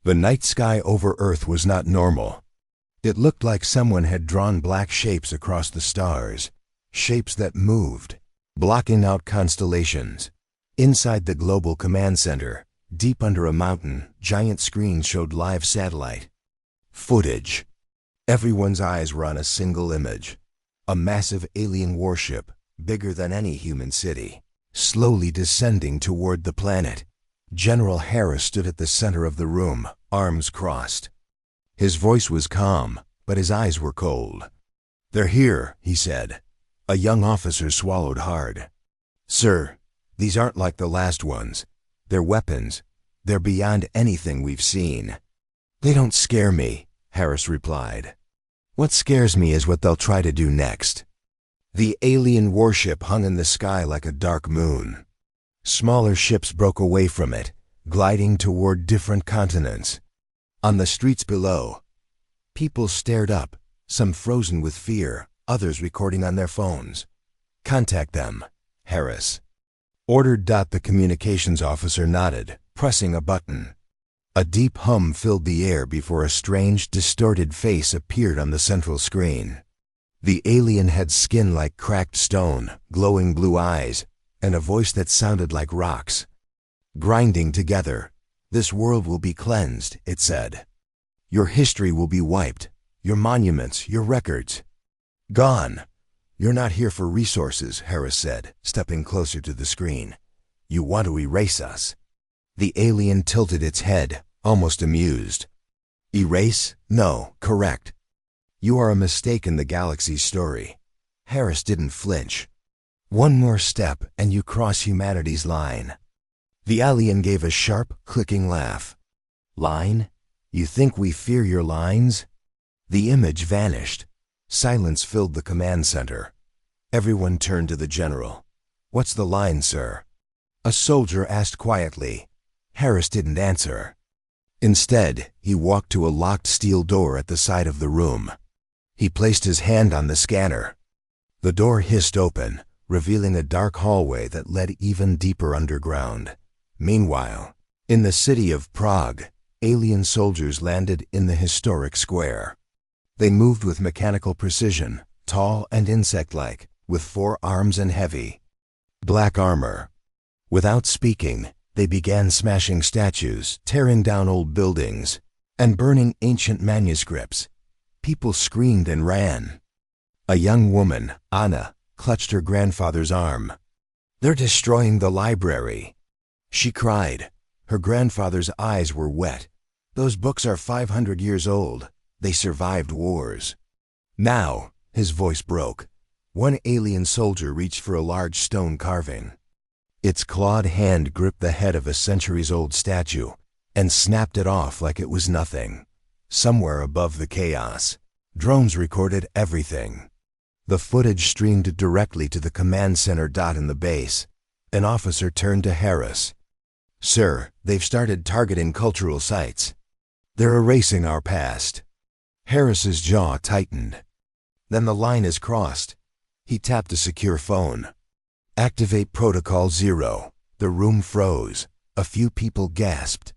The night sky over Earth was not normal. It looked like someone had drawn black shapes across the stars, shapes that moved, blocking out constellations. Inside the global command center, deep under a mountain, giant screens showed live satellite footage. Everyone's eyes were on a single image. A massive alien warship, bigger than any human city, slowly descending toward the planet. General Harris stood at the center of the room, arms crossed. His voice was calm, but his eyes were cold. "They're here," he said. A young officer swallowed hard. "Sir, these aren't like the last ones. They're weapons. They're beyond anything we've seen." "They don't scare me," Harris replied. "What scares me is what they'll try to do next." The alien warship hung in the sky like a dark moon. Smaller ships broke away from it, gliding toward different continents. On the streets below, people stared up, some frozen with fear, others recording on their phones. "Contact them," Harris ordered. The communications officer nodded, pressing a button. A deep hum filled the air before a strange, distorted face appeared on the central screen. The alien had skin like cracked stone, glowing blue eyes, and a voice that sounded like rocks grinding together. "This world will be cleansed," it said. "Your history will be wiped, your monuments, your records, gone. You're not here for resources," Harris said, stepping closer to the screen. "You want to erase us." The alien tilted its head, almost amused. "Erase? No, correct. You are a mistake in the galaxy's story." Harris didn't flinch. "One more step and you cross humanity's line." The alien gave a sharp, clicking laugh. "Line? You think we fear your lines?" The image vanished. Silence filled the command center. Everyone turned to the general. "What's the line, sir?" A soldier asked quietly. Harris didn't answer. Instead, he walked to a locked steel door at the side of the room. He placed his hand on the scanner. The door hissed open, revealing a dark hallway that led even deeper underground. Meanwhile, in the city of Prague, alien soldiers landed in the historic square. They moved with mechanical precision, tall and insect-like, with 4 arms and heavy black armor. Without speaking, they began smashing statues, tearing down old buildings, and burning ancient manuscripts. People screamed and ran. A young woman, Anna, clutched her grandfather's arm. "They're destroying the library," she cried. Her grandfather's eyes were wet. "Those books are 500 years old. They survived wars." "Now," his voice broke. One alien soldier reached for a large stone carving. Its clawed hand gripped the head of a centuries-old statue and snapped it off like it was nothing. Somewhere above the chaos, drones recorded everything. The footage streamed directly to the command center. In the base, an officer turned to Harris. "Sir, they've started targeting cultural sites. They're erasing our past." Harris's jaw tightened. "Then the line is crossed." He tapped a secure phone. "Activate Protocol 0. The room froze. A few people gasped.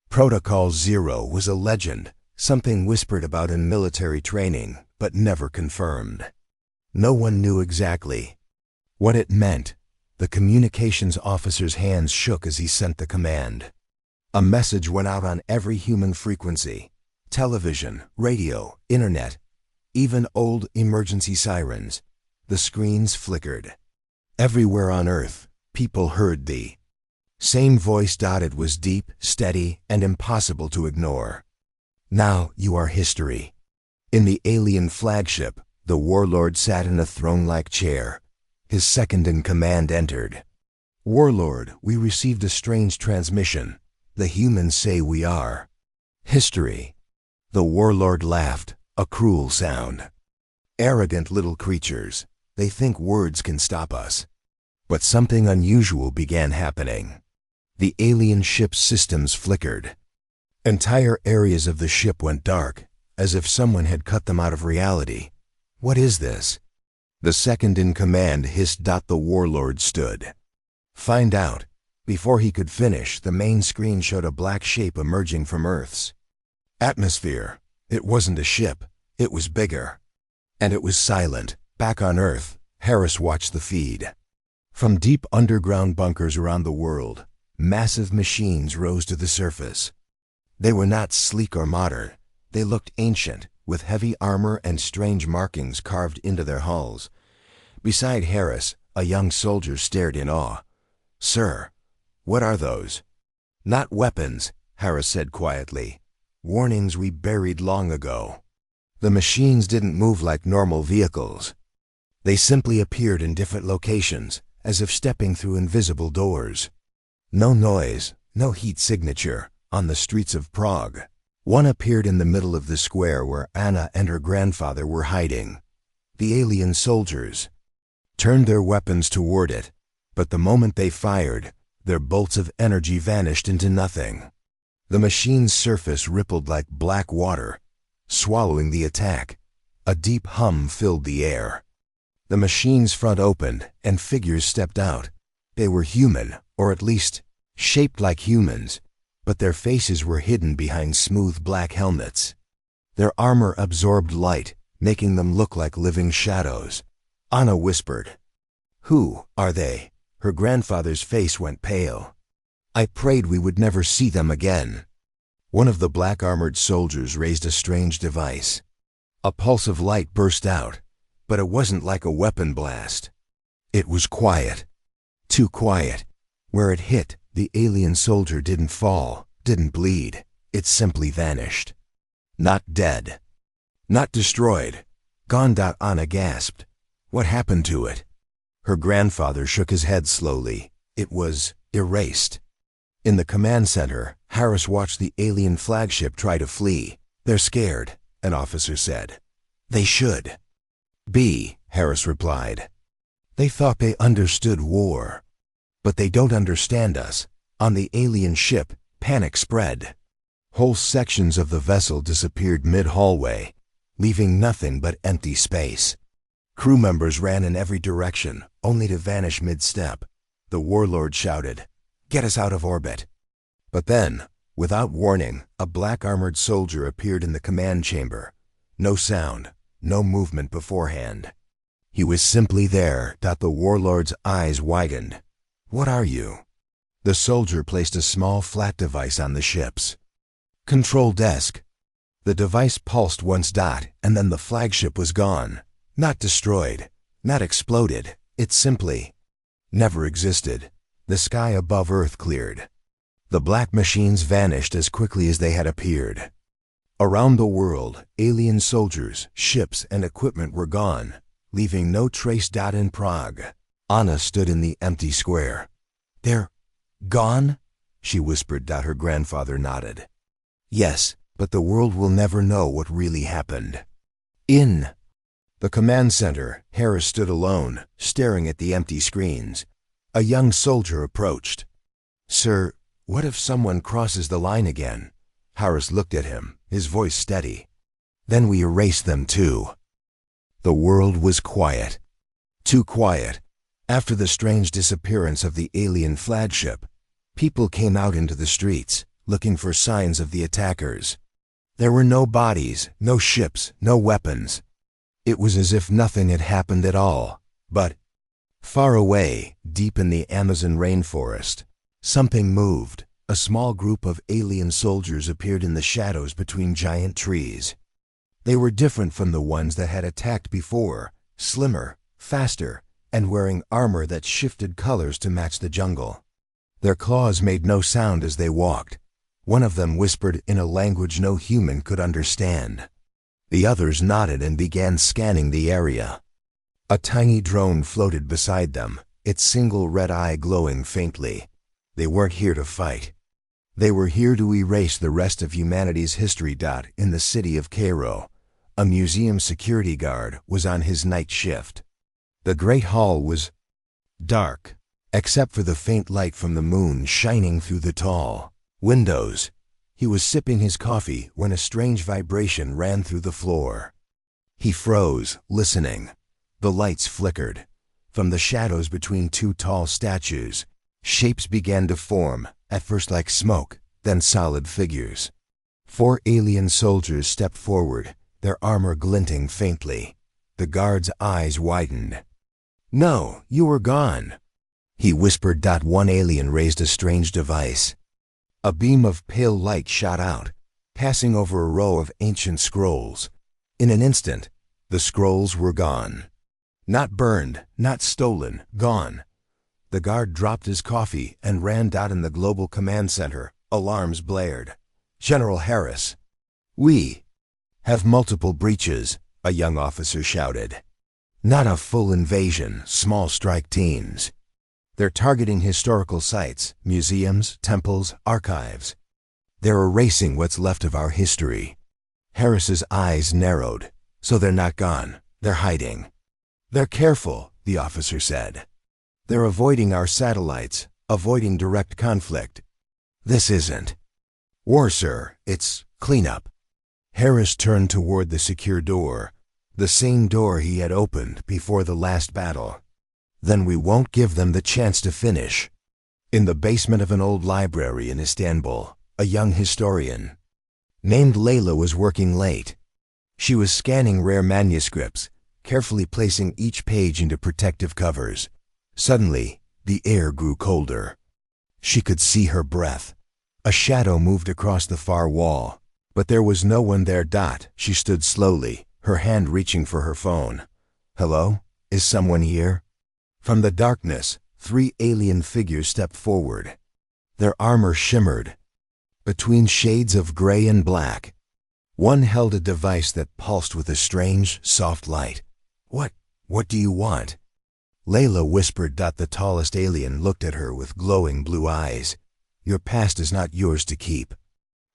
Protocol 0 was a legend, something whispered about in military training, but never confirmed. No one knew exactly what it meant. The communications officer's hands shook as he sent the command. A message went out on every human frequency: television, radio, internet, even old emergency sirens. The screens flickered. Everywhere on Earth, people heard the same voice. It was deep, steady, and impossible to ignore. "Now you are history." In the alien flagship, the warlord sat in a throne-like chair. His second-in-command entered. "Warlord, we received a strange transmission. The humans say we are history." The warlord laughed, a cruel sound. "Arrogant little creatures. They think words can stop us." But something unusual began happening. The alien ship's systems flickered. Entire areas of the ship went dark, as if someone had cut them out of reality. "What is this?" The second-in-command hissed. The warlord stood. "Find out. Before he could finish, the main screen showed a black shape emerging from Earth's atmosphere. It wasn't a ship, it was bigger. And it was silent. Back on Earth, Harris watched the feed. From deep underground bunkers around the world, massive machines rose to the surface. They were not sleek or modern. They looked ancient, with heavy armor and strange markings carved into their hulls. Beside Harris, a young soldier stared in awe. "Sir, what are those?" "Not weapons," Harris said quietly. "Warnings we buried long ago." The machines didn't move like normal vehicles. They simply appeared in different locations, as if stepping through invisible doors. No noise, no heat signature, on the streets of Prague. One appeared in the middle of the square where Anna and her grandfather were hiding. The alien soldiers turned their weapons toward it, but the moment they fired, their bolts of energy vanished into nothing. The machine's surface rippled like black water, swallowing the attack. A deep hum filled the air. The machine's front opened, and figures stepped out. They were human, or at least shaped like humans, but their faces were hidden behind smooth black helmets. Their armor absorbed light, making them look like living shadows. Anna whispered, "Who are they?" Her grandfather's face went pale. "I prayed we would never see them again." One of the black-armored soldiers raised a strange device. A pulse of light burst out, but it wasn't like a weapon blast. It was quiet. Too quiet. Where it hit, the alien soldier didn't fall, didn't bleed. It simply vanished. Not dead. Not destroyed. Gone. Anna gasped. What happened to it? Her grandfather shook his head slowly. It was erased. In the command center, Harris watched the alien flagship try to flee. "They're scared," an officer said. "They should be," Harris replied. "They thought they understood war. But they don't understand us." On the alien ship, panic spread. Whole sections of the vessel disappeared mid-hallway, leaving nothing but empty space. Crew members ran in every direction, only to vanish mid-step. The warlord shouted, "Get us out of orbit." But then, without warning, a black-armored soldier appeared in the command chamber. No sound, no movement beforehand. He was simply there. The warlord's eyes widened. "What are you?" The soldier placed a small flat device on the ship's control desk. The device pulsed once. And then the flagship was gone. Not destroyed, not exploded. It simply never existed. The sky above Earth cleared. The black machines vanished as quickly as they had appeared. Around the world, alien soldiers, ships, and equipment were gone, leaving no trace. In Prague, Anna stood in the empty square. "They're gone?" she whispered. Her grandfather nodded. "Yes, but the world will never know what really happened." In the command center, Harris stood alone, staring at the empty screens. A young soldier approached. "Sir, what if someone crosses the line again?" Harris looked at him, his voice steady. "Then we erase them too." The world was quiet. Too quiet. After the strange disappearance of the alien flagship, people came out into the streets, looking for signs of the attackers. There were no bodies, no ships, no weapons. It was as if nothing had happened at all. But far away, deep in the Amazon rainforest, something moved. A small group of alien soldiers appeared in the shadows between giant trees. They were different from the ones that had attacked before, slimmer, faster, and wearing armor that shifted colors to match the jungle. Their claws made no sound as they walked. One of them whispered in a language no human could understand. The others nodded and began scanning the area. A tiny drone floated beside them, its single red eye glowing faintly. They weren't here to fight. They were here to erase the rest of humanity's history. In the city of Cairo, a museum security guard was on his night shift. The great hall was dark, except for the faint light from the moon shining through the tall windows. He was sipping his coffee when a strange vibration ran through the floor. He froze, listening. The lights flickered. From the shadows between two tall statues, Shapes began to form, at first like smoke, then solid figures. 4 alien soldiers stepped forward, their armor glinting faintly. The guard's eyes widened. "No, you were gone," he whispered. One alien raised a strange device. A beam of pale light shot out, passing over a row of ancient scrolls. In an instant, the scrolls were gone. Not burned, not stolen, gone. The guard dropped his coffee and ran. In the global command center, alarms blared. "General Harris, we have multiple breaches," a young officer shouted. "Not a full invasion, small strike teams. They're targeting historical sites, museums, temples, archives. They're erasing what's left of our history." Harris's eyes narrowed. "So they're not gone, they're hiding." "They're careful," the officer said. "They're avoiding our satellites, avoiding direct conflict. This isn't war, sir, it's cleanup." Harris turned toward the secure door, the same door he had opened before the last battle. "Then we won't give them the chance to finish." In the basement of an old library in Istanbul, a young historian named Layla was working late. She was scanning rare manuscripts, carefully placing each page into protective covers. Suddenly, the air grew colder. She could see her breath. A shadow moved across the far wall, but there was no one there. She stood slowly, her hand reaching for her phone. "Hello? Is someone here?" From the darkness, 3 alien figures stepped forward. Their armor shimmered between shades of gray and black. One held a device that pulsed with a strange, soft light. What do you want?" Layla whispered. The tallest alien looked at her with glowing blue eyes. "Your past is not yours to keep."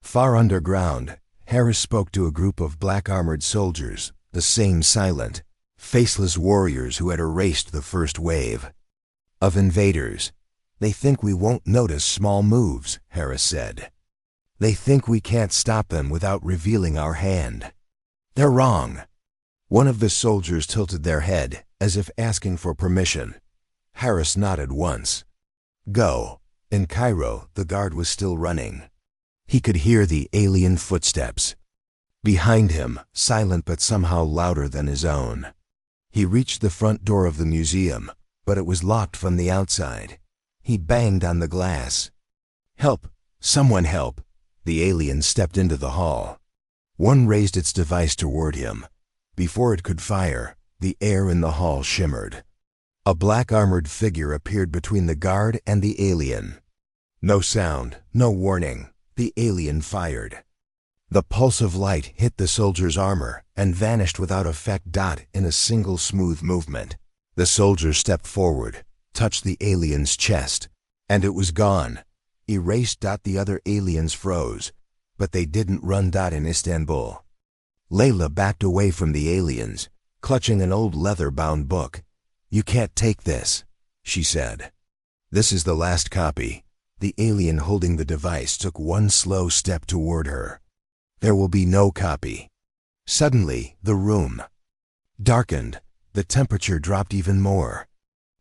Far underground, Harris spoke to a group of black-armored soldiers, the same silent, faceless warriors who had erased the first wave of invaders. "They think we won't notice small moves," Harris said. "They think we can't stop them without revealing our hand. They're wrong." One of the soldiers tilted their head, as if asking for permission. Harris nodded once. "Go." In Cairo, the guard was still running. He could hear the alien footsteps behind him, silent but somehow louder than his own. He reached the front door of the museum, but it was locked from the outside. He banged on the glass. "Help! Someone help!" The alien stepped into the hall. One raised its device toward him. Before it could fire, the air in the hall shimmered. A black-armored figure appeared between the guard and the alien. No sound, no warning. The alien fired. The pulse of light hit the soldier's armor and vanished without effect. In a single smooth movement, the soldier stepped forward, touched the alien's chest, and it was gone. Erased. The other aliens froze, but they didn't run. In Istanbul, Layla backed away from the aliens, clutching an old leather-bound book. "You can't take this," she said. "This is the last copy." The alien holding the device took one slow step toward her. "There will be no copy." Suddenly, the room darkened. The temperature dropped even more.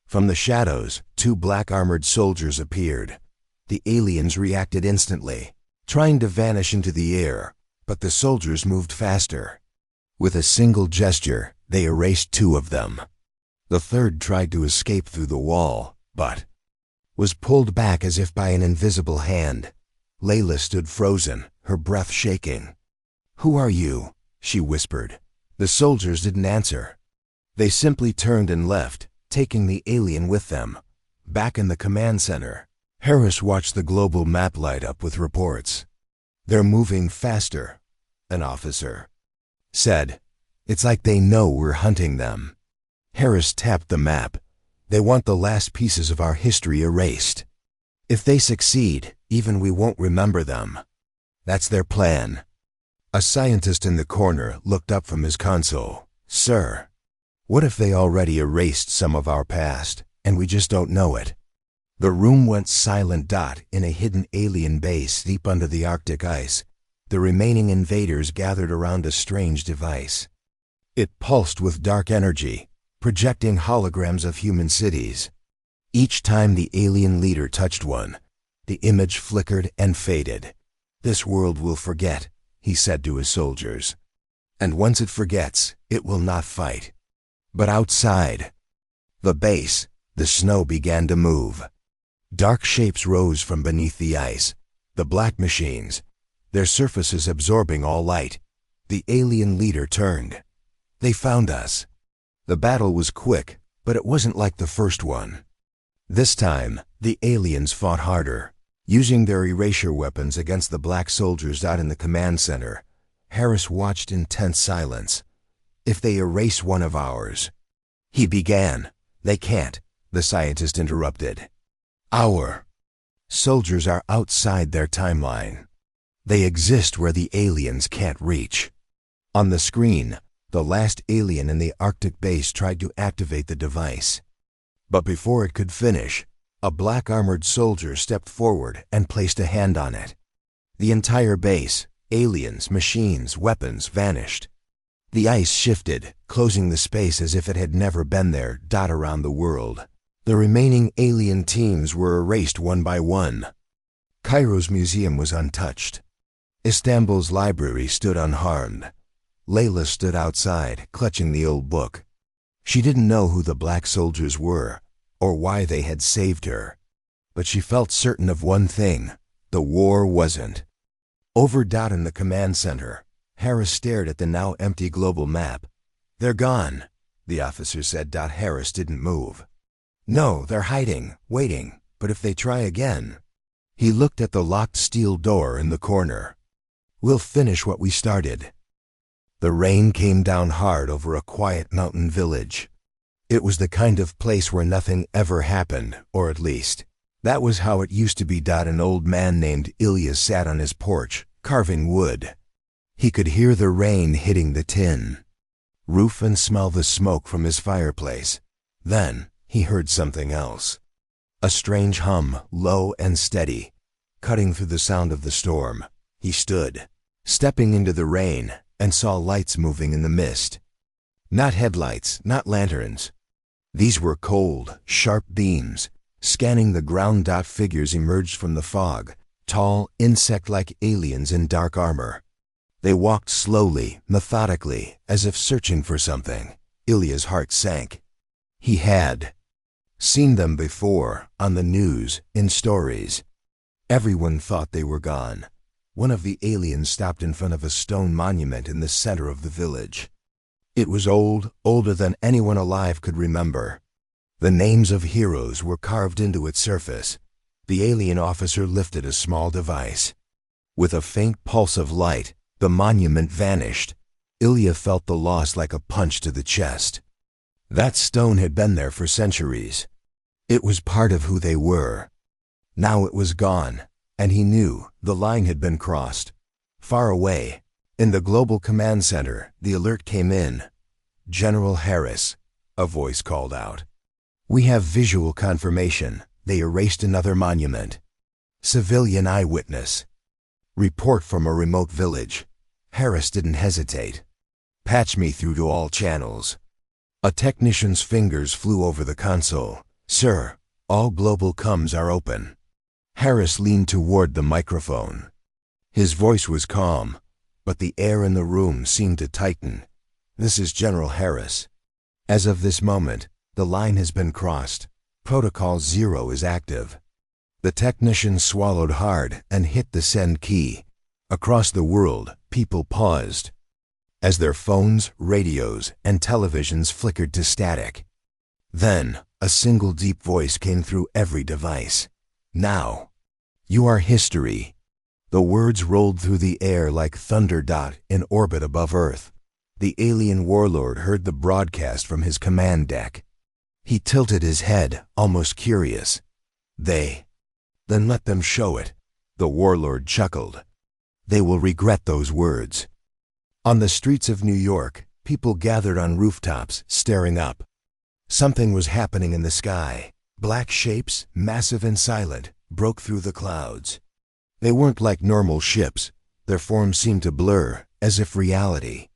From the shadows, 2 black-armored soldiers appeared. The aliens reacted instantly, trying to vanish into the air, but the soldiers moved faster. With a single gesture, they erased 2 of them. The third tried to escape through the wall, but was pulled back as if by an invisible hand. Layla stood frozen, her breath shaking. "Who are you?" she whispered. The soldiers didn't answer. They simply turned and left, taking the alien with them. Back in the command center, Harris watched the global map light up with reports. "They're moving faster," an officer said. "It's like they know we're hunting them." Harris tapped the map. "They want the last pieces of our history erased. If they succeed, even we won't remember them. That's their plan." A scientist in the corner looked up from his console. "Sir, what if they already erased some of our past, and we just don't know it?" The room went silent. In a hidden alien base deep under the Arctic ice, the remaining invaders gathered around a strange device. It pulsed with dark energy, projecting holograms of human cities. Each time the alien leader touched one, the image flickered and faded. "This world will forget," he said to his soldiers. "And once it forgets, it will not fight." But outside the base, the snow began to move. Dark shapes rose from beneath the ice, the black machines, their surfaces absorbing all light. The alien leader turned. "They found us." The battle was quick, but it wasn't like the first one. This time, the aliens fought harder. Using their erasure weapons against the black soldiers out in the command center, Harris watched in tense silence. "If they erase one of ours," he began. "They can't," the scientist interrupted. "Our soldiers are outside their timeline. They exist where the aliens can't reach." On the screen, the last alien in the Arctic base tried to activate the device. But before it could finish, a black armored soldier stepped forward and placed a hand on it. The entire base, aliens, machines, weapons, vanished. The ice shifted, closing the space as if it had never been there, dot around the world. The remaining alien teams were erased one by one. Cairo's museum was untouched. Istanbul's library stood unharmed. Layla stood outside, clutching the old book. She didn't know who the black soldiers were, or why they had saved her. But she felt certain of one thing: the war wasn't over. In the command center, Harris stared at the now empty global map. "They're gone," the officer said. Harris didn't move. "No, they're hiding, waiting, but if they try again..." He looked at the locked steel door in the corner. "We'll finish what we started." The rain came down hard over a quiet mountain village. It was the kind of place where nothing ever happened, or at least, that was how it used to be. An old man named Ilya sat on his porch, carving wood. He could hear the rain hitting the tin roof and smell the smoke from his fireplace. Then he heard something else. A strange hum, low and steady, cutting through the sound of the storm. He stood, stepping into the rain, and saw lights moving in the mist. Not headlights, not lanterns. These were cold, sharp beams, scanning the ground. Figures emerged from the fog, tall, insect-like aliens in dark armor. They walked slowly, methodically, as if searching for something. Ilya's heart sank. He had seen them before, on the news, in stories. Everyone thought they were gone. One of the aliens stopped in front of a stone monument in the center of the village. It was old, older than anyone alive could remember. The names of heroes were carved into its surface. The alien officer lifted a small device. With a faint pulse of light, the monument vanished. Ilya felt the loss like a punch to the chest. That stone had been there for centuries. It was part of who they were. Now it was gone, and he knew the line had been crossed. Far away, in the global command center, the alert came in. "General Harris," a voice called out. "We have visual confirmation. They erased another monument. Civilian eyewitness. Report from a remote village." Harris didn't hesitate. "Patch me through to all channels." A technician's fingers flew over the console. "Sir, all global comms are open." Harris leaned toward the microphone. His voice was calm, but the air in the room seemed to tighten. "This is General Harris. As of this moment, the line has been crossed. Protocol 0 is active." The technician swallowed hard and hit the send key. Across the world, people paused, as their phones, radios, and televisions flickered to static. Then, a single deep voice came through every device. "Now, you are history." The words rolled through the air like thunder. In orbit above Earth, the alien warlord heard the broadcast from his command deck. He tilted his head, almost curious. Then let them show it," the warlord chuckled. "They will regret those words." On the streets of New York, people gathered on rooftops, staring up. Something was happening in the sky. Black shapes, massive and silent, broke through the clouds. They weren't like normal ships. Their forms seemed to blur, as if reality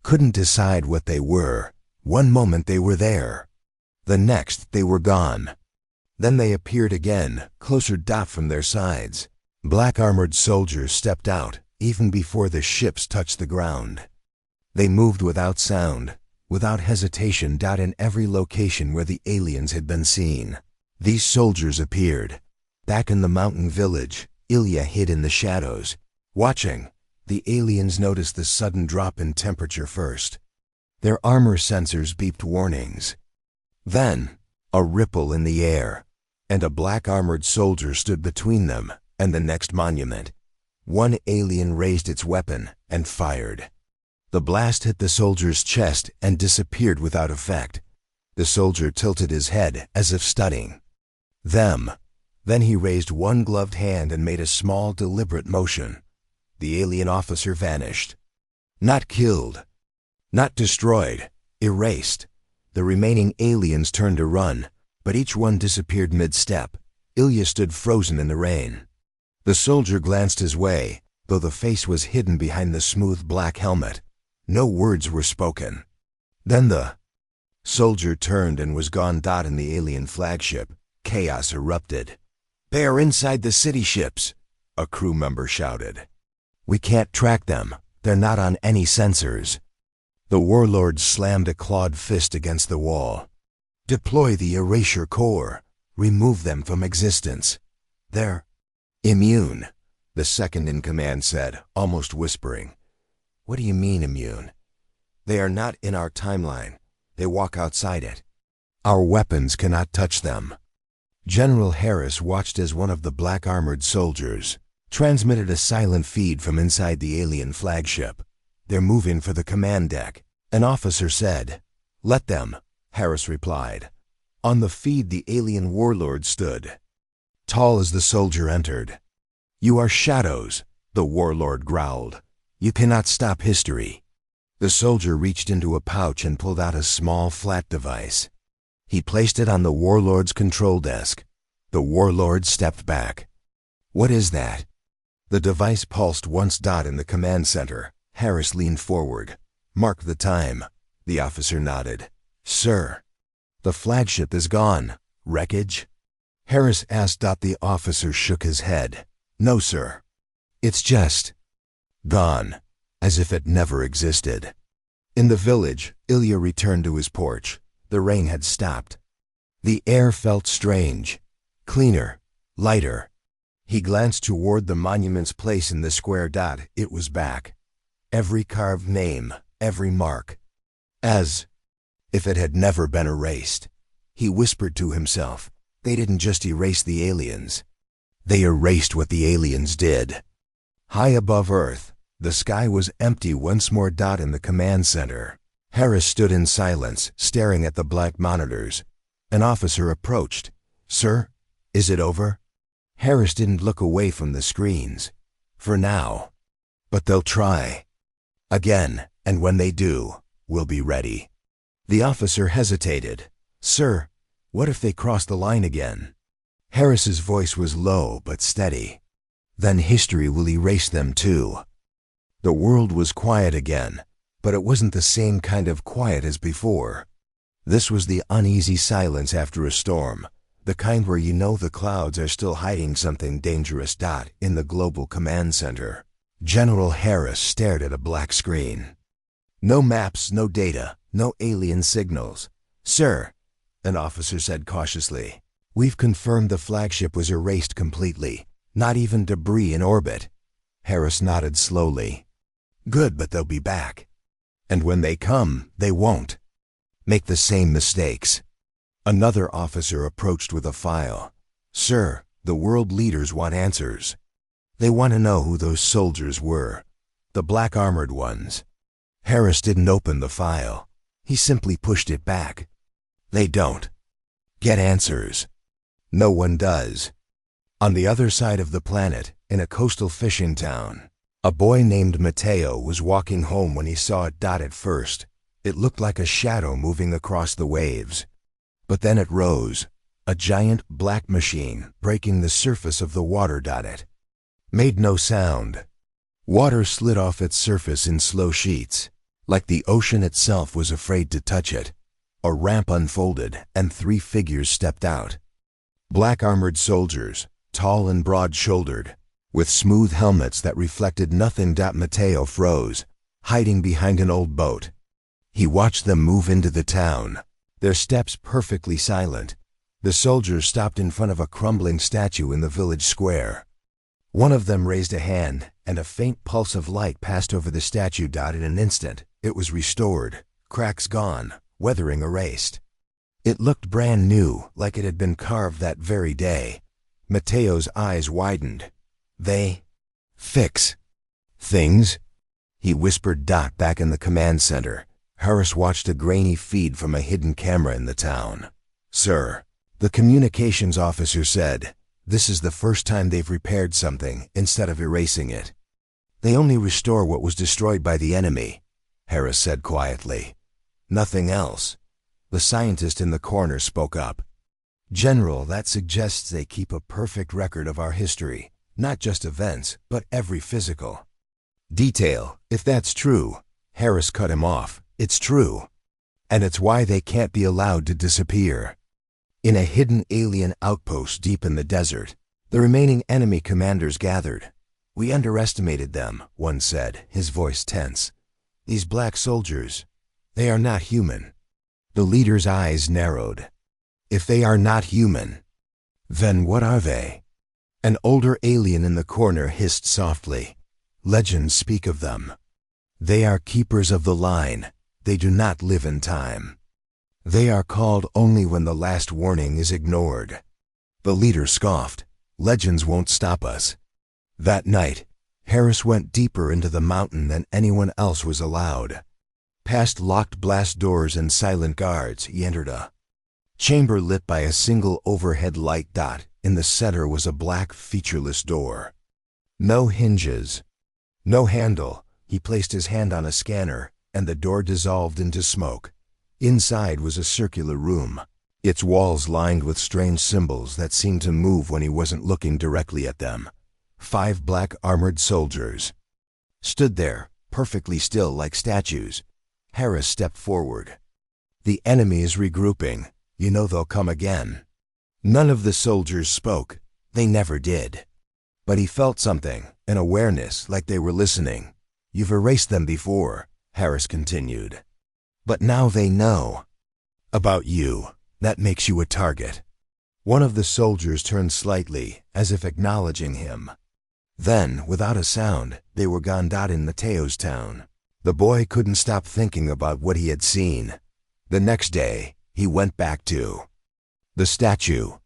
couldn't decide what they were. One moment they were there. The next they were gone. Then they appeared again, closer dot from their sides. Black armored soldiers stepped out, even before the ships touched the ground. They moved without sound, without hesitation, dot in every location where the aliens had been seen. These soldiers appeared. Back in the mountain village, Ilya hid in the shadows. Watching, the aliens noticed the sudden drop in temperature first. Their armor sensors beeped warnings. Then, a ripple in the air, and a black armored soldier stood between them and the next monument. One alien raised its weapon and fired. The blast hit the soldier's chest and disappeared without effect. The soldier tilted his head as if studying them. Then he raised one gloved hand and made a small, deliberate motion. The alien officer vanished. Not killed, not destroyed, erased. The remaining aliens turned to run, but each one disappeared mid-step. Ilya stood frozen in the rain. The soldier glanced his way, though the face was hidden behind the smooth black helmet. No words were spoken. Then the soldier turned and was gone. In the alien flagship, chaos erupted. "They are inside the city ships," a crew member shouted. "We can't track them. They're not on any sensors." The warlord slammed a clawed fist against the wall. "Deploy the erasure core. Remove them from existence. They're immune," the second in command said, almost whispering. "What do you mean immune?" "They are not in our timeline. They walk outside it. Our weapons cannot touch them." General Harris watched as one of the black armored soldiers transmitted a silent feed from inside the alien flagship. "They're moving for the command deck," an officer said. "Let them," Harris replied. On the feed, the alien warlord stood, tall as the soldier entered. "You are shadows," the warlord growled. "You cannot stop history." The soldier reached into a pouch and pulled out a small, flat device. He placed it on the warlord's control desk. The warlord stepped back. "What is that?" The device pulsed once. In the command center, Harris leaned forward. "Mark the time." The officer nodded. "Sir." "The flagship is gone. Wreckage?" Harris asked. The officer shook his head. "No, sir. It's just gone, as if it never existed." In the village, Ilya returned to his porch. The rain had stopped. The air felt strange, cleaner, lighter. He glanced toward the monument's place in the square. It was back. Every carved name, every mark. As if it had never been erased. He whispered to himself, "They didn't just erase the aliens. They erased what the aliens did." High above Earth, the sky was empty once more. In the command center, Harris stood in silence, staring at the black monitors. An officer approached. "Sir, is it over?" Harris didn't look away from the screens. "For now. But they'll try again, and when they do, we'll be ready." The officer hesitated. "Sir, what if they cross the line again?" Harris's voice was low but steady. "Then history will erase them too." The world was quiet again, but it wasn't the same kind of quiet as before. This was the uneasy silence after a storm, the kind where you know the clouds are still hiding something dangerous. In the global command center, General Harris stared at a black screen. No maps, no data, no alien signals. "Sir," an officer said cautiously, "we've confirmed the flagship was erased completely. Not even debris in orbit." Harris nodded slowly. "Good, but they'll be back. And when they come, they won't make the same mistakes." Another officer approached with a file. "Sir, the world leaders want answers. They want to know who those soldiers were, the black armored ones." Harris didn't open the file. He simply pushed it back. "They don't get answers. No one does." On the other side of the planet, in a coastal fishing town, a boy named Mateo was walking home when he saw it. At first, it looked like a shadow moving across the waves. But then it rose, a giant black machine breaking the surface of the water. It made no sound. Water slid off its surface in slow sheets, like the ocean itself was afraid to touch it. A ramp unfolded and 3 figures stepped out. Black armored soldiers, tall and broad-shouldered, with smooth helmets that reflected nothing. Mateo froze, hiding behind an old boat. He watched them move into the town, their steps perfectly silent. The soldiers stopped in front of a crumbling statue in the village square. One of them raised a hand, and a faint pulse of light passed over the statue. In an instant, it was restored, cracks gone, weathering erased. It looked brand new, like it had been carved that very day. Mateo's eyes widened. They fix things? He whispered. Back in the command center, Harris watched a grainy feed from a hidden camera in the town. "Sir," the communications officer said, "this is the first time they've repaired something instead of erasing it." "They only restore what was destroyed by the enemy," Harris said quietly. "Nothing else." The scientist in the corner spoke up. "General, that suggests they keep a perfect record of our history, not just events, but every physical detail." "If that's true," Harris cut him off, "it's true. And it's why they can't be allowed to disappear." In a hidden alien outpost deep in the desert, the remaining enemy commanders gathered. "We underestimated them," one said, his voice tense. "These black soldiers, they are not human." The leader's eyes narrowed. "If they are not human, then what are they?" An older alien in the corner hissed softly. "Legends speak of them. They are keepers of the line. They do not live in time. They are called only when the last warning is ignored." The leader scoffed. "Legends won't stop us." That night, Harris went deeper into the mountain than anyone else was allowed. Past locked blast doors and silent guards, he entered a chamber lit by a single overhead light. In the center was a black, featureless door. No hinges, no handle. He placed his hand on a scanner, and the door dissolved into smoke. Inside was a circular room, its walls lined with strange symbols that seemed to move when he wasn't looking directly at them. 5 black armored soldiers stood there, perfectly still like statues. Harris stepped forward. "The enemy is regrouping. You know they'll come again." None of the soldiers spoke. They never did. But he felt something, an awareness, like they were listening. "You've erased them before," Harris continued. "But now they know about you. That makes you a target." One of the soldiers turned slightly, as if acknowledging him. Then, without a sound, they were gone. In Mateo's town, the boy couldn't stop thinking about what he had seen. The next day, he went back to the statue.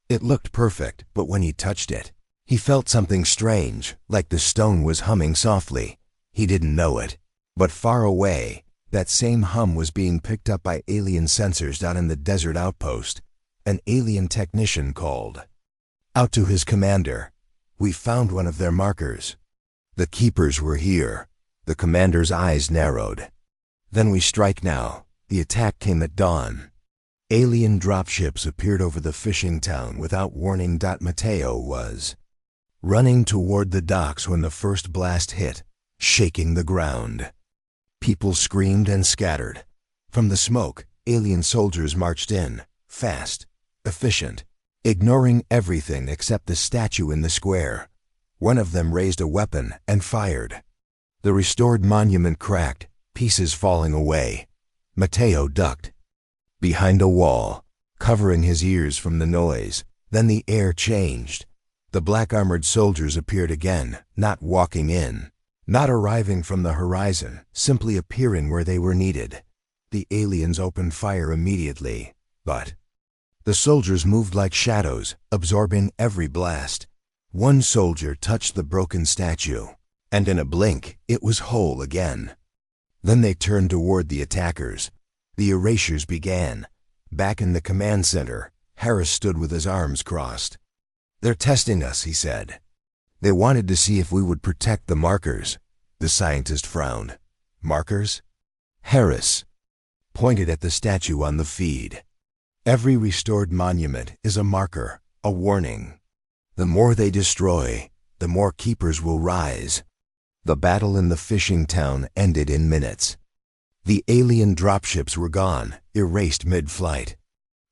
It looked perfect, but when he touched it, he felt something strange, like the stone was humming softly. He didn't know it, but far away, that same hum was being picked up by alien sensors down in the desert outpost. An alien technician called out to his commander. "We found one of their markers. The keepers were here." The commander's eyes narrowed. "Then we strike now." The attack came at dawn. Alien dropships appeared over the fishing town without warning. Mateo was running toward the docks when the first blast hit, shaking the ground. People screamed and scattered. From the smoke, alien soldiers marched in, fast, efficient, ignoring everything except the statue in the square. One of them raised a weapon and fired. The restored monument cracked, pieces falling away. Mateo ducked behind a wall, covering his ears from the noise. Then the air changed. The black armored soldiers appeared again, not walking in, not arriving from the horizon, simply appearing where they were needed. The aliens opened fire immediately, but the soldiers moved like shadows, absorbing every blast. One soldier touched the broken statue, and in a blink, it was whole again. Then they turned toward the attackers. The erasures began. Back in the command center, Harris stood with his arms crossed. "They're testing us," he said. "They wanted to see if we would protect the markers." The scientist frowned. "Markers?" Harris pointed at the statue on the feed. "Every restored monument is a marker, a warning. The more they destroy, the more keepers will rise." The battle in the fishing town ended in minutes. The alien dropships were gone, erased mid-flight.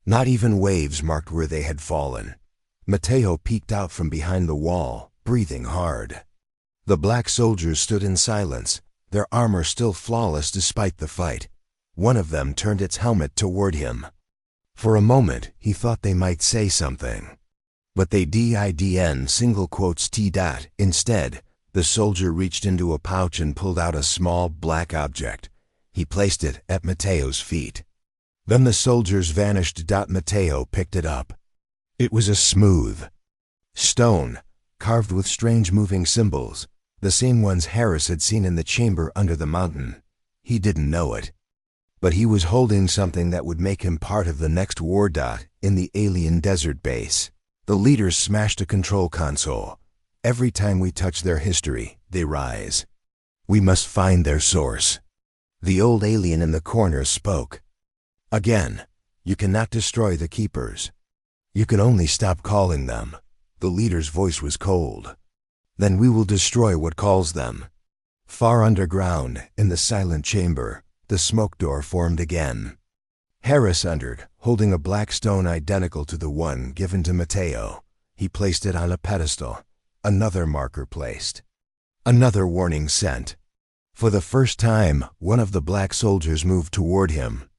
Not even waves marked where they had fallen. Mateo peeked out from behind the wall, breathing hard. The black soldiers stood in silence, their armor still flawless despite the fight. One of them turned its helmet toward him. For a moment, he thought they might say something. But they didn't, single quotes T. Instead, the soldier reached into a pouch and pulled out a small, black object. He placed it at Mateo's feet. Then the soldiers vanished. Mateo picked it up. It was a smooth stone, carved with strange moving symbols, the same ones Harris had seen in the chamber under the mountain. He didn't know it. But he was holding something that would make him part of the next war. In the alien desert base, the leaders smashed a control console. Every time we touch their history, they rise. We must find their source. The old alien in the corner spoke. Again, you cannot destroy the keepers. You can only stop calling them. The leader's voice was cold. Then we will destroy what calls them. Far underground, in the silent chamber, the smoke door formed again. Harris entered, holding a black stone identical to the one given to Mateo. He placed it on a pedestal. Another marker placed. Another warning sent. For the first time, one of the black soldiers moved toward him.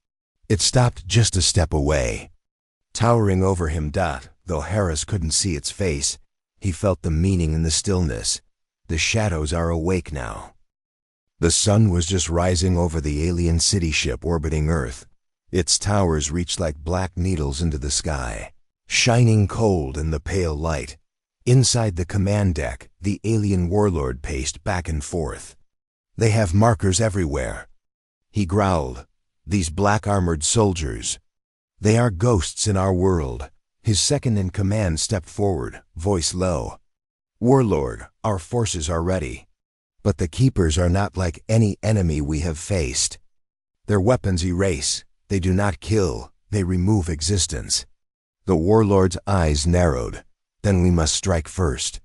It stopped just a step away. Towering over him, though Harris couldn't see its face, he felt the meaning in the stillness. The shadows are awake now. The sun was just rising over the alien city ship orbiting Earth. Its towers reached like black needles into the sky, shining cold in the pale light. Inside the command deck, the alien warlord paced back and forth. They have markers everywhere. He growled. These black-armored soldiers. They are ghosts in our world. His second-in-command stepped forward, voice low. Warlord, our forces are ready. But the Keepers are not like any enemy we have faced. Their weapons erase. They do not kill. They remove existence. The warlord's eyes narrowed. Then we must strike first.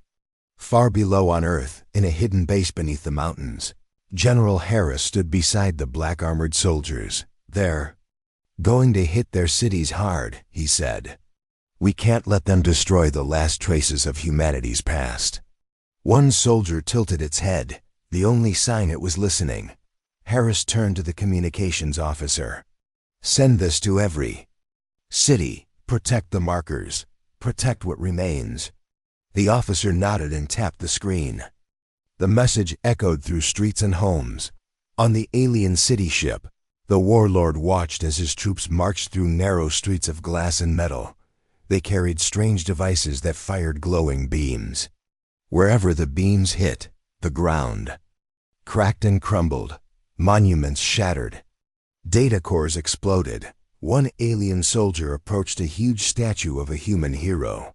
Far below on Earth, in a hidden base beneath the mountains, General Harris stood beside the black-armored soldiers. They're going to hit their cities hard, he said. We can't let them destroy the last traces of humanity's past. One soldier tilted its head, the only sign it was listening. Harris turned to the communications officer. Send this to every city. Protect the markers. Protect what remains. The officer nodded and tapped the screen. The message echoed through streets and homes. On the alien city ship, the warlord watched as his troops marched through narrow streets of glass and metal. They carried strange devices that fired glowing beams. Wherever the beams hit, the ground cracked and crumbled. Monuments shattered. Data cores exploded. One alien soldier approached a huge statue of a human hero.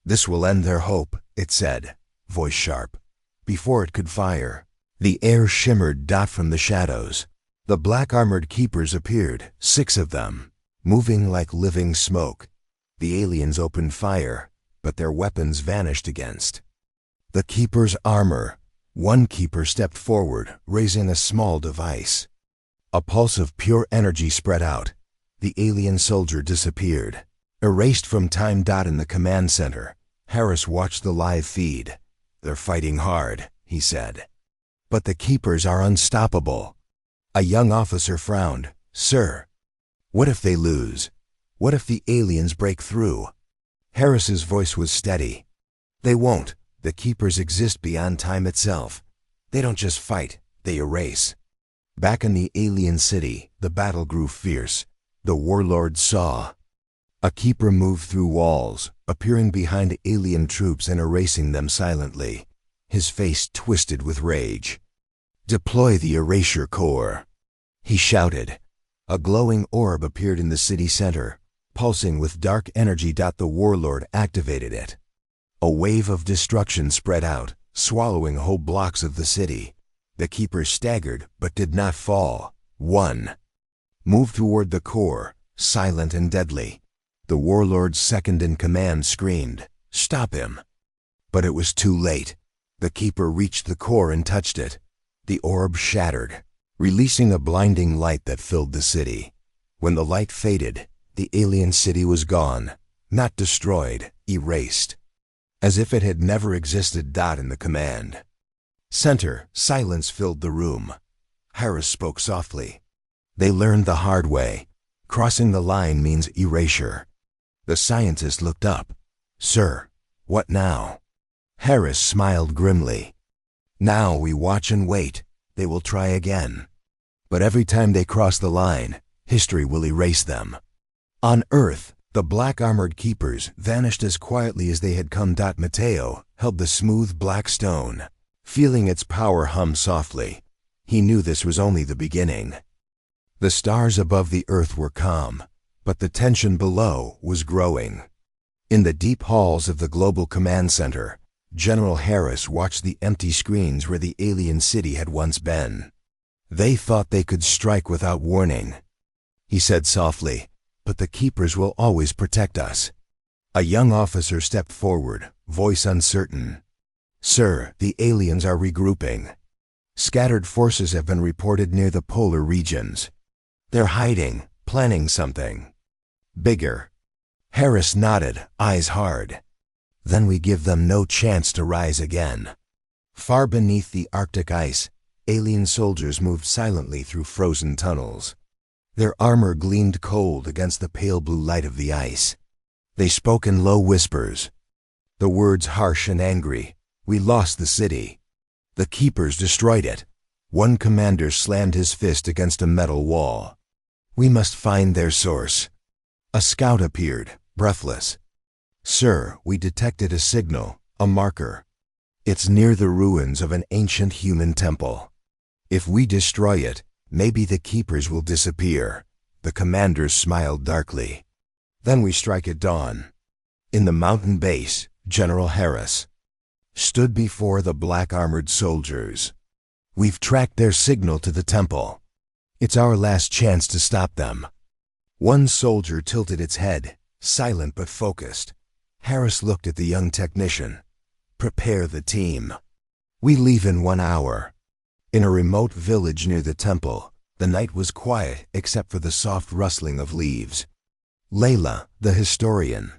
This will end their hope, it said, voice sharp. Before it could fire, the air shimmered from the shadows. The black-armored keepers appeared, 6 of them, moving like living smoke. The aliens opened fire, but their weapons vanished against the keeper's armor. One keeper stepped forward, raising a small device. A pulse of pure energy spread out. The alien soldier disappeared, erased from time. In the command center, Harris watched the live feed. They're fighting hard, he said. But the keepers are unstoppable. A young officer frowned. Sir, what if they lose? What if the aliens break through? Harris's voice was steady. They won't. The keepers exist beyond time itself. They don't just fight, they erase. Back in the alien city, the battle grew fierce. The warlord saw a keeper move through walls, appearing behind alien troops and erasing them silently. His face twisted with rage. Deploy the erasure core, he shouted. A glowing orb appeared in the city center, pulsing with dark energy. The warlord activated it. A wave of destruction spread out, swallowing whole blocks of the city. The keepers staggered but did not fall. One moved toward the core, silent and deadly. The warlord's second-in-command screamed, "Stop him!" But it was too late. The keeper reached the core and touched it. The orb shattered, releasing a blinding light that filled the city. When the light faded, The alien city was gone, not destroyed, erased. As if it had never existed. In the command center, silence filled the room. Harris spoke softly. They learned the hard way. Crossing the line means erasure. The scientist looked up. Sir, what now? Harris smiled grimly. Now we watch and wait. They will try again. But every time they cross the line, history will erase them. On Earth, the black armored keepers vanished as quietly as they had come. Mateo held the smooth black stone, feeling its power hum softly. He knew this was only the beginning. The stars above the Earth were calm, but the tension below was growing. In the deep halls of the Global Command Center, General Harris watched the empty screens where the alien city had once been. They thought they could strike without warning. He said softly, "But the keepers will always protect us." A young officer stepped forward, voice uncertain. "Sir, the aliens are regrouping. Scattered forces have been reported near the polar regions. They're hiding, planning something bigger." Harris nodded, eyes hard. "Then we give them no chance to rise again." Far beneath the Arctic ice, alien soldiers moved silently through frozen tunnels. Their armor gleamed cold against the pale blue light of the ice. They spoke in low whispers. The words harsh and angry. "We lost the city. The keepers destroyed it." One commander slammed his fist against a metal wall. "We must find their source." A scout appeared, breathless. "Sir, we detected a signal, a marker. It's near the ruins of an ancient human temple. If we destroy it, maybe the keepers will disappear." The commander smiled darkly. "Then we strike at dawn." In the mountain base, General Harris stood before the black armored soldiers. "We've tracked their signal to the temple. It's our last chance to stop them." One soldier tilted its head, silent but focused. Harris looked at the young technician. "Prepare the team. We leave in 1 hour." In a remote village near the temple, the night was quiet except for the soft rustling of leaves. Layla, the historian,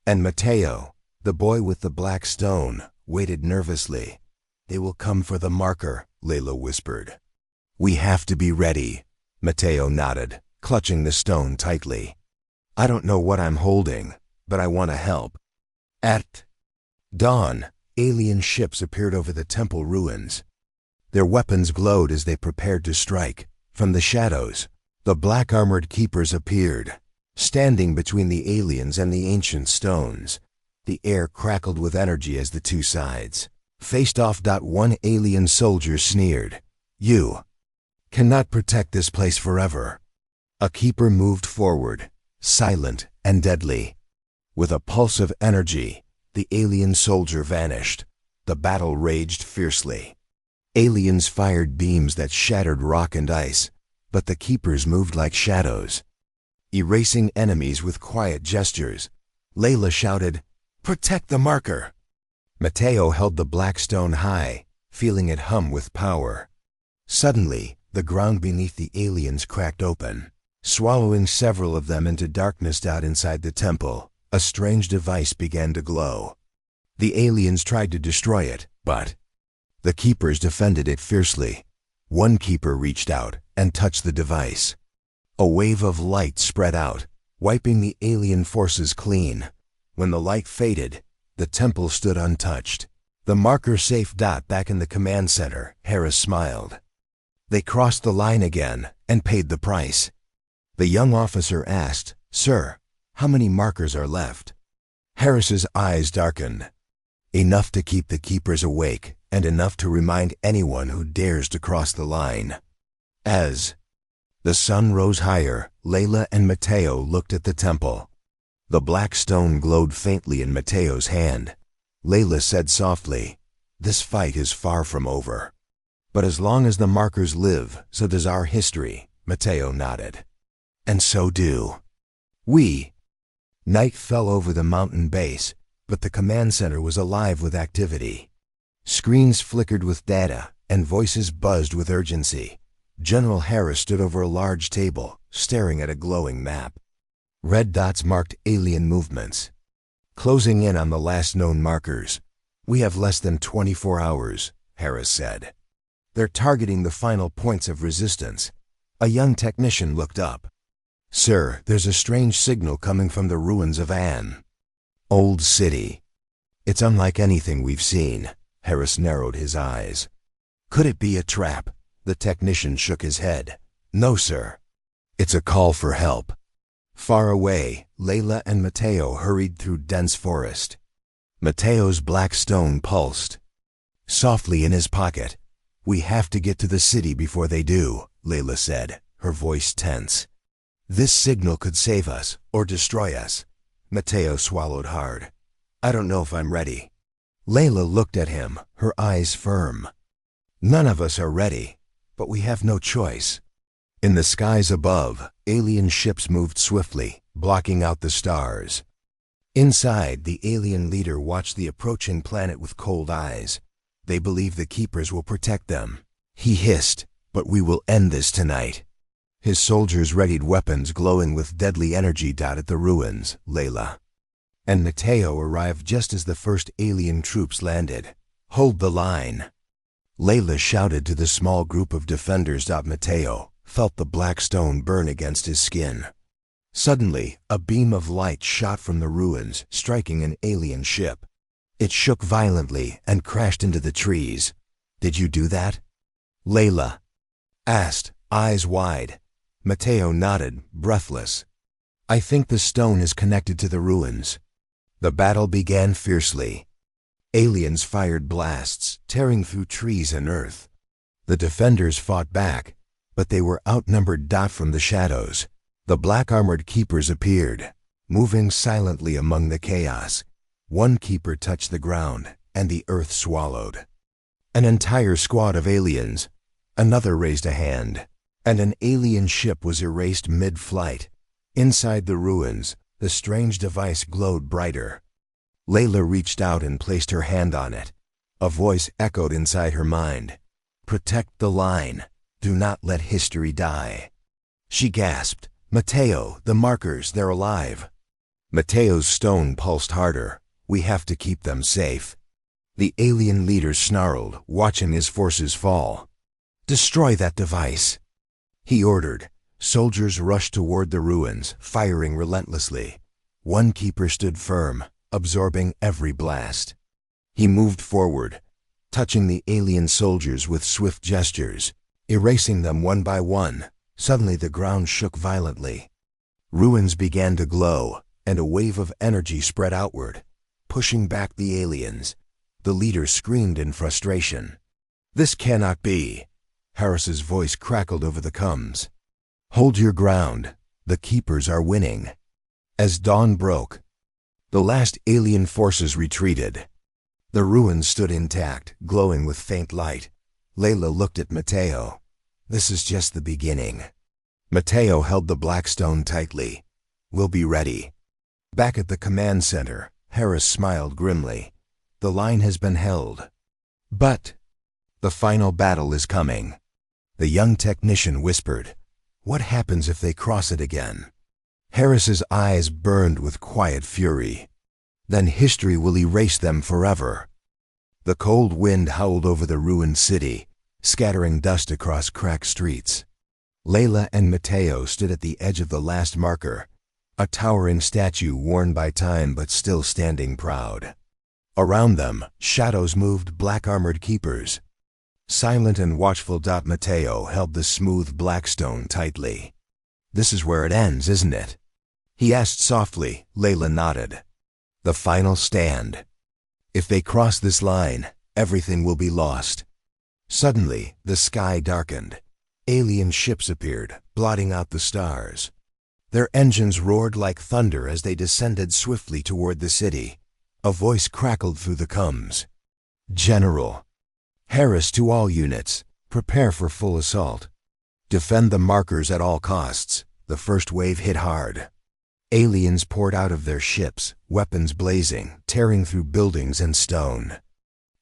and Mateo, the boy with the black stone, waited nervously. "They will come for the marker," Layla whispered. "We have to be ready." Mateo nodded, clutching the stone tightly. "I don't know what I'm holding, but I want to help." At dawn, alien ships appeared over the temple ruins. Their weapons glowed as they prepared to strike. From the shadows, the black armored keepers appeared, standing between the aliens and the ancient stones. The air crackled with energy as the two sides faced off. One alien soldier sneered, "You cannot protect this place forever." A keeper moved forward, silent and deadly. With a pulse of energy, the alien soldier vanished. The battle raged fiercely. Aliens fired beams that shattered rock and ice, but the keepers moved like shadows, erasing enemies with quiet gestures. Layla shouted, "Protect the marker!" Mateo held the black stone high, feeling it hum with power. Suddenly, the ground beneath the aliens cracked open, swallowing several of them into darkness. Inside the temple, a strange device began to glow. The aliens tried to destroy it, but the keepers defended it fiercely. One keeper reached out and touched the device. A wave of light spread out, wiping the alien forces clean. When the light faded, the temple stood untouched. The marker safe. Back in the command center, Harris smiled. They crossed the line again and paid the price. The young officer asked, "Sir, how many markers are left?" Harris's eyes darkened. "Enough to keep the keepers awake, and enough to remind anyone who dares to cross the line." As the sun rose higher, Layla and Mateo looked at the temple. The black stone glowed faintly in Mateo's hand. Layla said softly, "This fight is far from over. But as long as the markers live, so does our history." Mateo nodded. "And so do we." Night fell over the mountain base, but the command center was alive with activity. Screens flickered with data, and voices buzzed with urgency. General Harris stood over a large table, staring at a glowing map. Red dots marked alien movements. Closing in on the last known markers. We have less than 24 hours, Harris said. They're targeting the final points of resistance. A young technician looked up. Sir, there's a strange signal coming from the ruins of An. Old city. It's unlike anything we've seen. Harris narrowed his eyes. Could it be a trap? The technician shook his head. No, sir. It's a call for help. Far away, Layla and Mateo hurried through dense forest. Mateo's black stone pulsed. Softly in his pocket. We have to get to the city before they do, Layla said, her voice tense. This signal could save us, or destroy us. Mateo swallowed hard. I don't know if I'm ready. Layla looked at him, her eyes firm. None of us are ready, but we have no choice. In the skies above, alien ships moved swiftly, blocking out the stars. Inside, the alien leader watched the approaching planet with cold eyes. They believe the Keepers will protect them. He hissed, but we will end this tonight. His soldiers readied weapons glowing with deadly energy. At the ruins, Layla and Mateo arrived just as the first alien troops landed. Hold the line. Layla shouted to the small group of defenders. Mateo felt the black stone burn against his skin. Suddenly, a beam of light shot from the ruins, striking an alien ship. It shook violently and crashed into the trees. Did you do that? Layla asked, eyes wide. Mateo nodded, breathless. I think the stone is connected to the ruins. The battle began fiercely. Aliens fired blasts, tearing through trees and earth. The defenders fought back, but they were outnumbered. From the shadows, the black-armored Keepers appeared, moving silently among the chaos. One Keeper touched the ground, and the earth swallowed. An entire squad of aliens. Another raised a hand, and an alien ship was erased mid-flight. Inside the ruins, the strange device glowed brighter. Layla reached out and placed her hand on it. A voice echoed inside her mind. Protect the line. Do not let history die. She gasped. Mateo, the markers, they're alive. Mateo's stone pulsed harder. We have to keep them safe. The alien leader snarled, watching his forces fall. Destroy that device, he ordered. Soldiers rushed toward the ruins, firing relentlessly. One Keeper stood firm, absorbing every blast. He moved forward, touching the alien soldiers with swift gestures, erasing them one by one. Suddenly the ground shook violently. Ruins began to glow, and a wave of energy spread outward, pushing back the aliens. The leader screamed in frustration. This cannot be. Harris's voice crackled over the comms. Hold your ground. The Keepers are winning. As dawn broke, the last alien forces retreated. The ruins stood intact, glowing with faint light. Layla looked at Mateo. This is just the beginning. Mateo held the black stone tightly. We'll be ready. Back at the command center, Harris smiled grimly. The line has been held. But the final battle is coming. The young technician whispered. What happens if they cross it again? Harris's eyes burned with quiet fury. Then history will erase them forever. The cold wind howled over the ruined city, scattering dust across cracked streets. Layla and Mateo stood at the edge of the last marker, a towering statue worn by time but still standing proud. Around them, shadows moved, black-armored Keepers. Silent and watchful. Mateo held the smooth black stone tightly. This is where it ends, isn't it? He asked softly. Layla nodded. The final stand. If they cross this line, everything will be lost. Suddenly, the sky darkened. Alien ships appeared, blotting out the stars. Their engines roared like thunder as they descended swiftly toward the city. A voice crackled through the comms. General Harris to all units, prepare for full assault. Defend the markers at all costs. The first wave hit hard. Aliens poured out of their ships, weapons blazing, tearing through buildings and stone.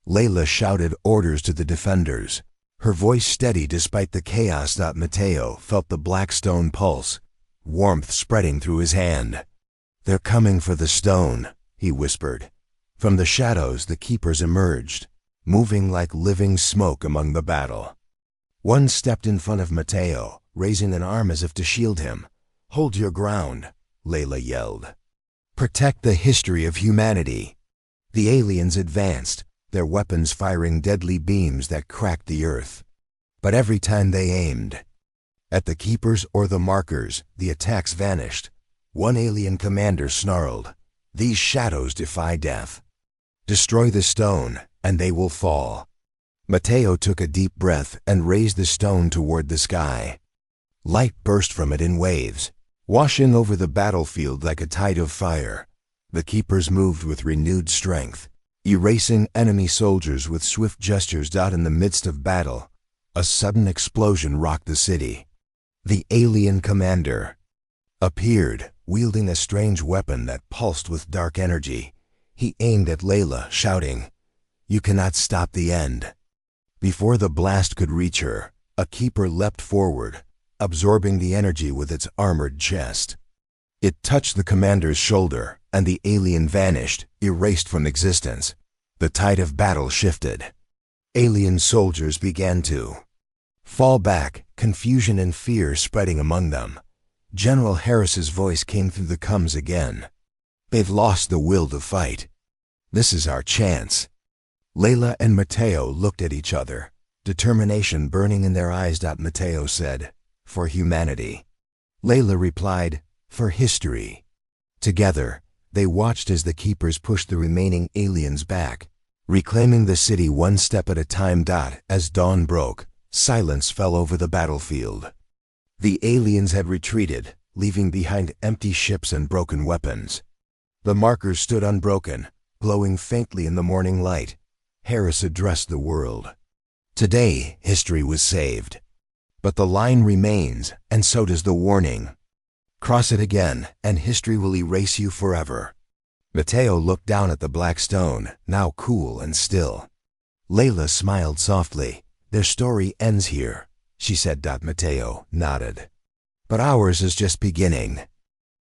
Layla shouted orders to the defenders, her voice steady despite the chaos. Mateo felt the black stone pulse. warmth spreading through his hand. "They're coming for the stone," he whispered. From the shadows the keepers emerged, moving like living smoke among the battle. One stepped in front of Matteo, raising an arm as if to shield him. "Hold your ground," Layla yelled. "Protect the history of humanity." The aliens advanced, their weapons firing deadly beams that cracked the earth. But every time they aimed at the keepers or the markers, the attacks vanished. One alien commander snarled, "These shadows defy death. Destroy the stone, and they will fall." Matteo took a deep breath and raised the stone toward the sky. Light burst from it in waves, washing over the battlefield like a tide of fire. The keepers moved with renewed strength, erasing enemy soldiers with swift gestures. In the midst of battle, a sudden explosion rocked the city. The alien commander appeared, wielding a strange weapon that pulsed with dark energy. He aimed at Layla, shouting, "You cannot stop the end." Before the blast could reach her, a keeper leapt forward, absorbing the energy with its armored chest. It touched the commander's shoulder, and the alien vanished, erased from existence. The tide of battle shifted. Alien soldiers began to fall back, confusion and fear spreading among them. General Harris's voice came through the comms again. "They've lost the will to fight. This is our chance." Layla and Matteo looked at each other, determination burning in their eyes. Matteo said, "For humanity." Layla replied, "For history." Together, they watched as the keepers pushed the remaining aliens back, reclaiming the city one step at a time. As dawn broke, silence fell over the battlefield. The aliens had retreated, leaving behind empty ships and broken weapons. The markers stood unbroken, glowing faintly in the morning light. Harris addressed the world. "Today, history was saved. But the line remains, and so does the warning. Cross it again, and history will erase you forever." Matteo looked down at the black stone, now cool and still. Layla smiled softly. "Their story ends here," she said. Matteo nodded. "But ours is just beginning."